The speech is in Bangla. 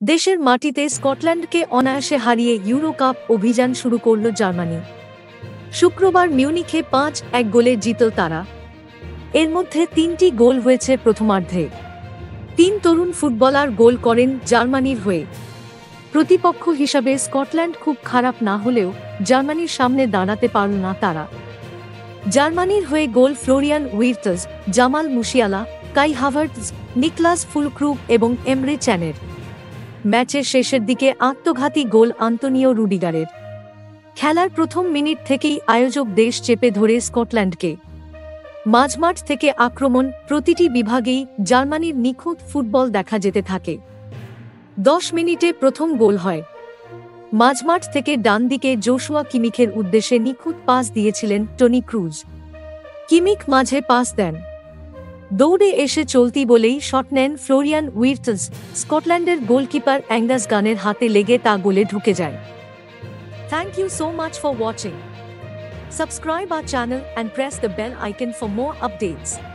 দেশের মাটিতে স্কটল্যান্ডকে অনায়াসে হারিয়ে ইউরো কাপ অভিযান শুরু করল জার্মানি। শুক্রবার মিউনিখে ৫-১ গোলে জিতল তারা। এর মধ্যে ৩টি গোল হয়েছে প্রথমার্ধে। ৩ তরুণ ফুটবলার গোল করেন জার্মানির হয়ে। প্রতিপক্ষ হিসাবে স্কটল্যান্ড খুব খারাপ না হলেও জার্মানির সামনে দাঁড়াতে পারল না তারা। জার্মানির হয়ে গোল ফ্লোরিয়ান উইর্টজ, জামাল মুশিয়ালা, কাই হাভার্টজ, নিকলাস ফুলক্রুগ এবং এমরে চ্যানের। ম্যাচের শেষের দিকে আত্মঘাতী গোল আন্তোনিও রুডিগারের। খেলার প্রথম মিনিট থেকেই আয়োজক দেশ চেপে ধরে স্কটল্যান্ডকে। মাঝমাঠ থেকে আক্রমণ, প্রতিটি বিভাগেই জার্মানির নিখুঁত ফুটবল দেখা যেতে থাকে। ১০ মিনিটে প্রথম গোল হয়। মাঝমাঠ থেকে ডান দিকে জোশুয়া কিমিখের উদ্দেশ্যে নিখুঁত পাস দিয়েছিলেন টনি ক্রুজ। কিমিখ মাঝে পাস দেন। দৌড়ে এসে চলতি বলেই শট নেন ফ্লোরিয়ান উইর্টজ। স্কটল্যান্ডের গোলকিপার অ্যাঙ্গাস গানের হাতে লেগে তা গোলে ঢুকে যায়। Thank you so much for watching. Subscribe our channel and press the bell icon for more updates.